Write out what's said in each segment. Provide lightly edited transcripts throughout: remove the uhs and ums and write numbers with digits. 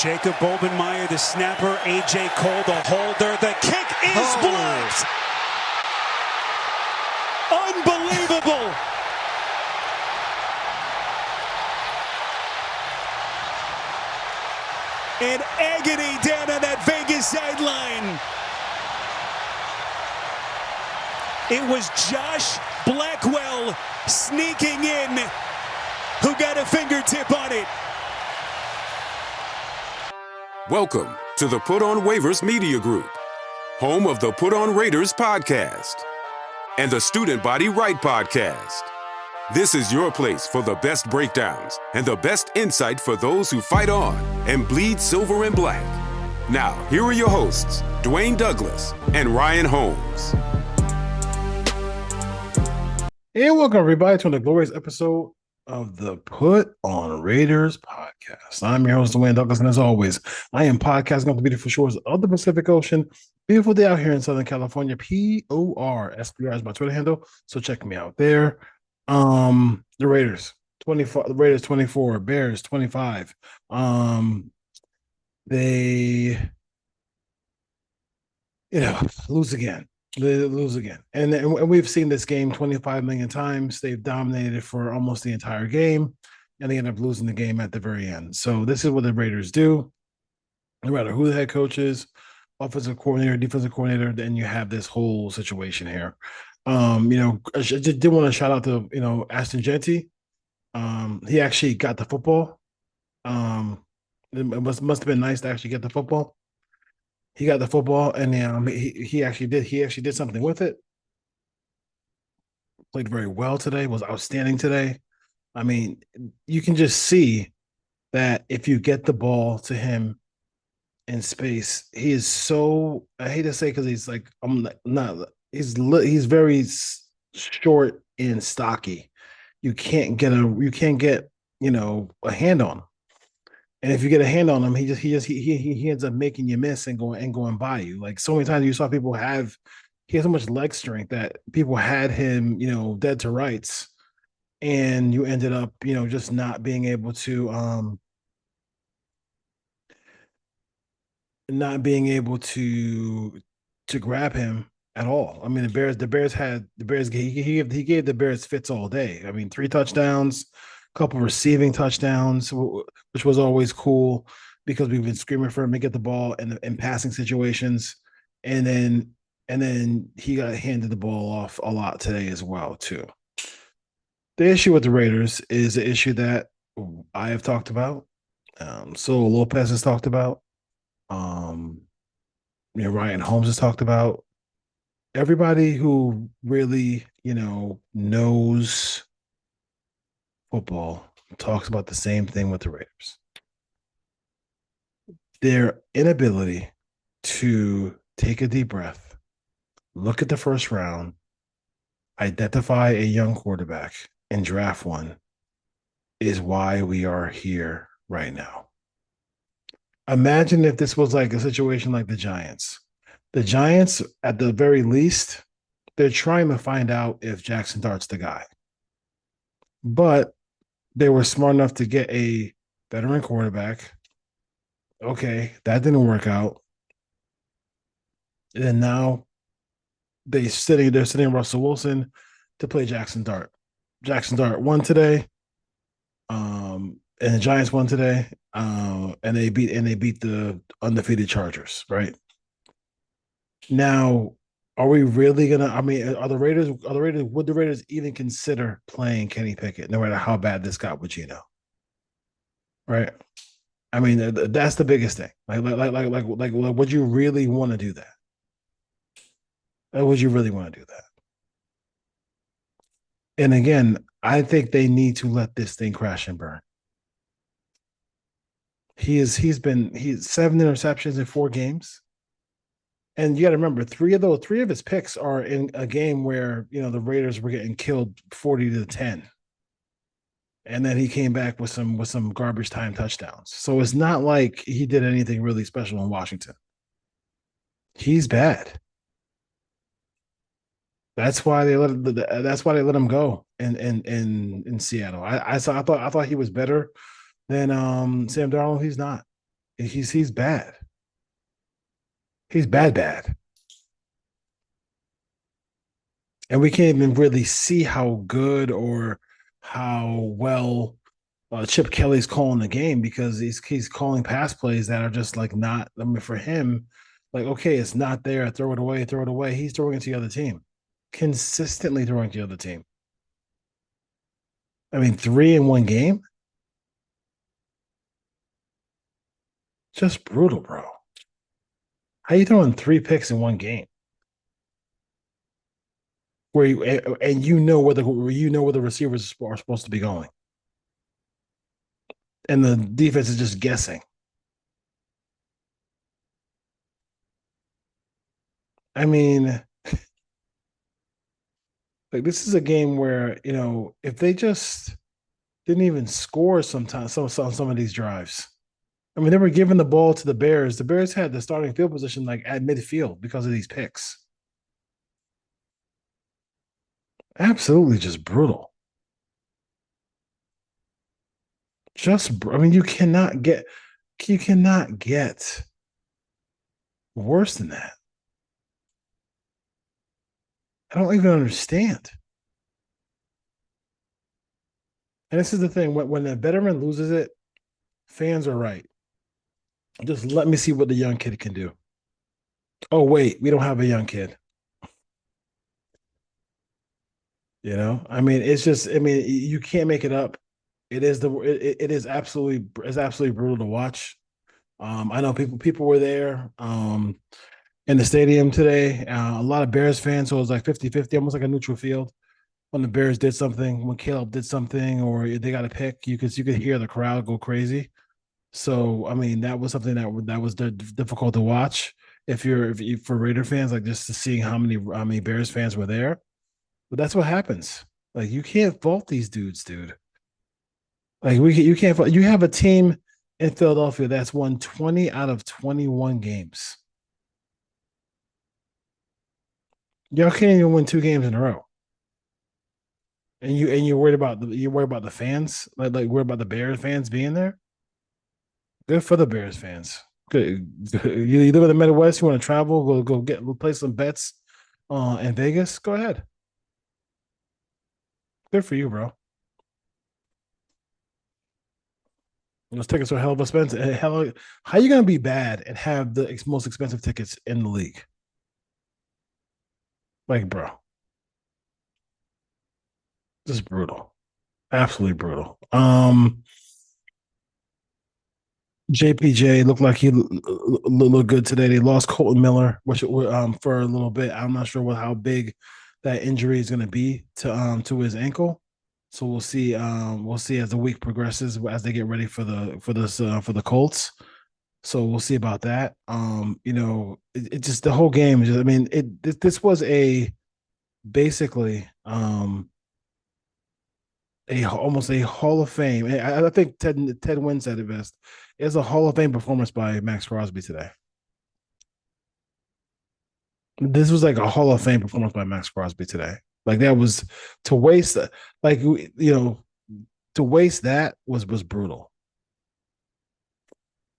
Jacob Bobenmeyer, the snapper. A.J. Cole, the holder. The kick is blocked. Unbelievable. And agony down on that Vegas sideline. It was Josh Blackwell sneaking in who got a fingertip on it. Welcome to the Put On Waivers Media Group, home of the Put On Raiders podcast and the Student Body Right podcast. This is your place for the best breakdowns and the best insight for those who fight on and bleed silver and black. Now, here are your hosts, Dwayne Douglas and Ryan Holmes. And welcome, everybody, to the glorious episode of the Put On Raiders podcast. I'm your host, Dwayne Douglas, and as always, I am podcasting off the beautiful shores of the Pacific Ocean. Beautiful day out here in Southern California. PORSPR is my Twitter handle, so check me out there. The Raiders 24, the Raiders 24, Bears 25. They lose again. They lose again. And we've seen this game 25 million times. They've dominated for almost the entire game, and they end up losing the game at the very end. So this is what the Raiders do. No matter who the head coach is, offensive coordinator, defensive coordinator, then you have this whole situation here. I just did want to shout out to, Ashton Jeanty. He actually got the football. It must have been nice to actually get the football. He got the football, and he actually did something with it. Played very well today. Was outstanding today. I mean, you can just see that if you get the ball to him in space, he is so. I hate to say because he's like he's very short and stocky. You can't get a hand on him. And if you get a hand on him, he ends up making you miss and going by you. Like so many times you saw people he has so much leg strength that people had him, dead to rights, and you ended up, just not being able to grab him at all. I mean, he gave the Bears fits all day. I mean, 3 touchdowns, couple receiving touchdowns, which was always cool because we've been screaming for him to get the ball in passing situations, and then he got handed the ball off a lot today as well too. The issue with the Raiders is the issue that I have talked about, Solo Lopez has talked about, Ryan Holmes has talked about. Everybody who really knows football talks about the same thing with the Raiders. Their inability to take a deep breath, look at the first round, identify a young quarterback, and draft one is why we are here right now. Imagine if this was like a situation like the Giants. The Giants, at the very least, they're trying to find out if Jackson Dart's the guy. But they were smart enough to get a veteran quarterback. Okay, that didn't work out. And now they're sitting Russell Wilson to play Jackson Dart. Jackson Dart won today. And the Giants won today. And they beat the undefeated Chargers, right? Now, are we really gonna? I mean, would the Raiders even consider playing Kenny Pickett, no matter how bad this got with Geno? Right? I mean, that's the biggest thing. Like, would you really want to do that? Would you really want to do that? And again, I think they need to let this thing crash and burn. He's 7 interceptions in 4 games. And you got to remember, 3 of his picks are in a game where, the Raiders were getting killed 40-10. And then he came back with some garbage time touchdowns. So it's not like he did anything really special in Washington. He's bad. That's why they let him go in Seattle. I thought he was better than Sam Darnold. He's not. He's bad. He's bad. And we can't even really see how good or how well Chip Kelly's calling the game because he's calling pass plays that are just like not. I mean, for him, like okay, it's not there. Throw it away. Throw it away. He's throwing it to the other team, consistently throwing it to the other team. I mean, three in one game, just brutal, bro. How you throwing three picks in one game? Where you and you know where the receivers are supposed to be going, and the defense is just guessing. I mean, like this is a game where if they just didn't even score sometimes some of these drives. I mean, they were giving the ball to the Bears. The Bears had the starting field position like at midfield because of these picks. Absolutely, just brutal. I mean, you cannot get worse than that. I don't even understand. And this is the thing: when a veteran loses it, fans are right. Just let me see what the young kid can do. Oh wait, we don't have a young kid. I mean, it's just. I mean, you can't make it up. It is absolutely brutal to watch. I know people were there in the stadium today. A lot of Bears fans, so it was like 50-50, almost like a neutral field. When the Bears did something, when Caleb did something, or they got a pick, you could hear the crowd go crazy. So I mean, that was something that was difficult to watch. If you for Raider fans, like just to seeing how many Bears fans were there. But that's what happens. Like you can't fault these dudes, dude. Like you can't fault. You have a team in Philadelphia that's won 20 out of 21 games. Y'all can't even win two games in a row. And you're worried about the fans, like worried about the Bears fans being there. Good for the Bears fans. Good. You live in the Midwest. You want to travel? Go play some bets in Vegas. Go ahead. Good for you, bro. Those tickets are hell of expensive. How you gonna be bad and have the most expensive tickets in the league? Like, bro, just brutal. Absolutely brutal. JPJ looked like he looked good today. They lost Colton Miller, which for a little bit. I'm not sure how big that injury is going to be to his ankle. So we'll see. We'll see as the week progresses as they get ready for the Colts. So we'll see about that. It just the whole game. I mean, this was basically almost a Hall of Fame. I think Ted Wynn said it best. It's a Hall of Fame performance by Max Crosby today. This was like a Hall of Fame performance by Max Crosby today. Like that was to waste. Like to waste that was brutal.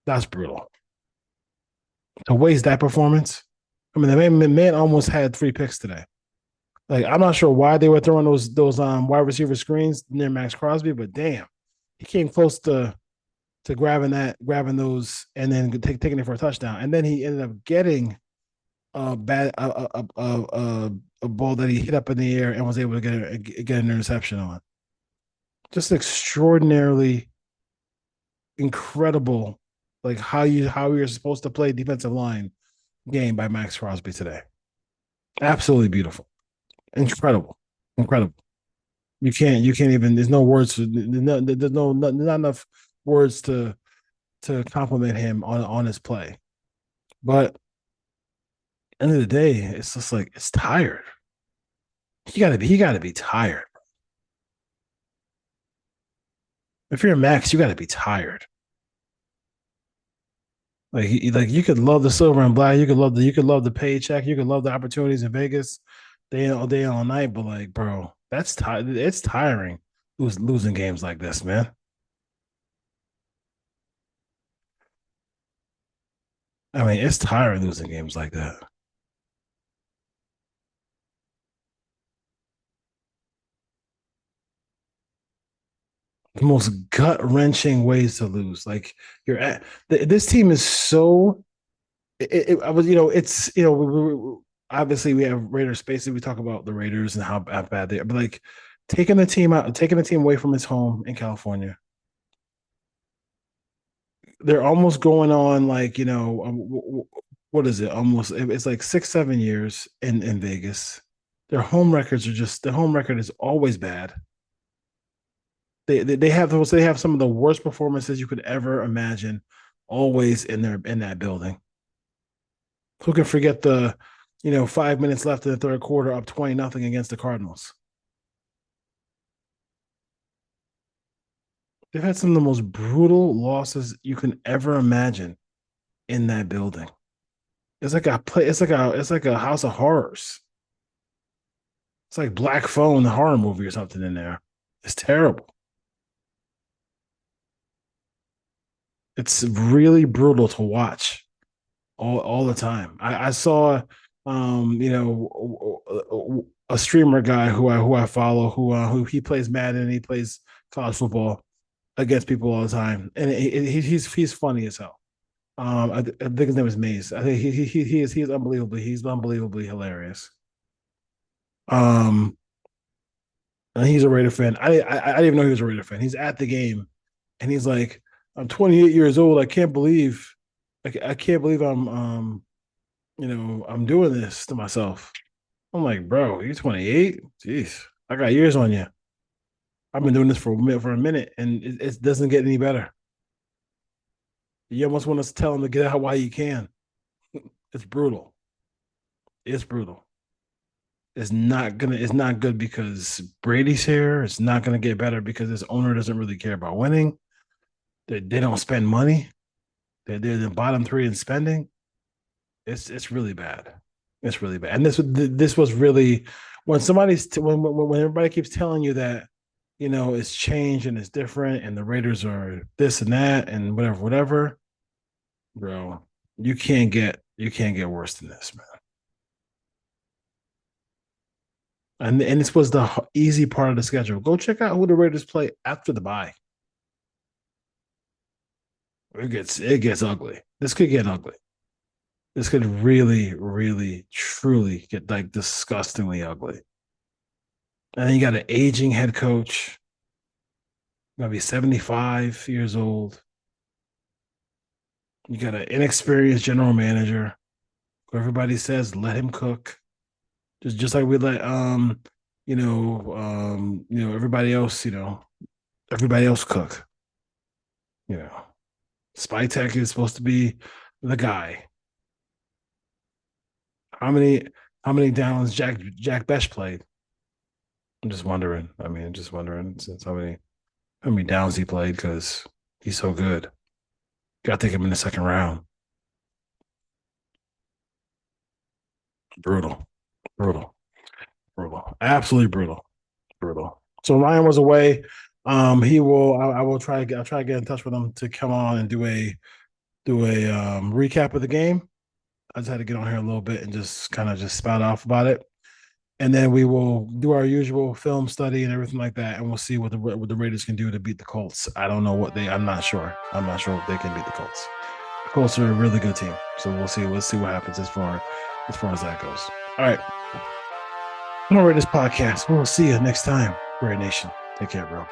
That's brutal. To waste that performance. I mean, the man almost had three picks today. Like I'm not sure why they were throwing those wide receiver screens near Max Crosby, but damn, he came close to grabbing those, and then taking it for a touchdown. And then he ended up getting a ball that he hit up in the air and was able to get an interception on. Just extraordinarily incredible, like how you're supposed to play defensive line game by Max Crosby today. Absolutely beautiful, incredible. You can't even. There's no words. There's not enough words to compliment him on his play. But end of the day, it's just like it's tired. He gotta be tired. If you're Max, you gotta be tired. Like you could love the silver and black, you could love the paycheck, you could love the opportunities in Vegas, day all day all night. But like, bro, that's tired. It's tiring losing games like this, man. I mean, it's tiring losing games like that. The most gut wrenching ways to lose. Like you're at this team is so. I was, it's obviously we have Raiders spaces. We talk about the Raiders and how bad they are, but like taking the team away from its home in California. They're almost going on like what is it? Almost it's like 6 7 years in Vegas. Their home record is always bad. They have some of the worst performances you could ever imagine, always in that building. Who can forget the 5 minutes left in the third quarter, up 20-0 against the Cardinals? They've had some of the most brutal losses you can ever imagine in that building. It's like a house of horrors. It's like Black Phone, the horror movie or something in there. It's terrible. It's really brutal to watch all the time. I saw a streamer guy who I follow who he plays Madden and he plays college football against people all the time, and he's funny as hell. I think his name is Maze. I think he's unbelievably hilarious. Um, and he's a Raider fan. I didn't even know he was a Raider fan. He's at the game, and he's like, "I'm 28 years old. I can't believe I'm doing this to myself." I'm like, "Bro, you're 28. Jeez, I got years on you. I've been doing this for a minute, and it doesn't get any better. You almost want to tell him to get out while you can. It's brutal. It's brutal. It's not good because Brady's here. It's not gonna get better because this owner doesn't really care about winning. They don't spend money. They're the bottom three in spending. It's really bad. It's really bad. And this was really when everybody keeps telling you that it's changed and it's different and the Raiders are this and that and whatever, bro. You can't get worse than this, man. And this was the easy part of the schedule. Go check out who the Raiders play after the bye. It gets ugly. This could get ugly. This could really, really, truly get like disgustingly ugly. And then you got an aging head coach, gonna be 75 years old. You got an inexperienced general manager who everybody says let him cook. Just like we let everybody else cook. You know. Spytek is supposed to be the guy. How many how many downs Jack Besh played? I'm just wondering. I mean, just wondering since how many downs he played because he's so good. Got to take him in the second round. Brutal, brutal, brutal, absolutely brutal, brutal. So Ryan was away. He will. I will try. I'll try to get in touch with him to come on and do a recap of the game. I just had to get on here a little bit and just kind of just spout off about it, and then we will do our usual film study and everything like that, and we'll see what the Raiders can do to beat the Colts. I don't know what they. I'm not sure. I'm not sure if they can beat the Colts. The Colts are a really good team, so we'll see. We'll see what happens as that goes. All right. I'm gonna rate this podcast. We'll see you next time, Raider Nation. Take care, bro.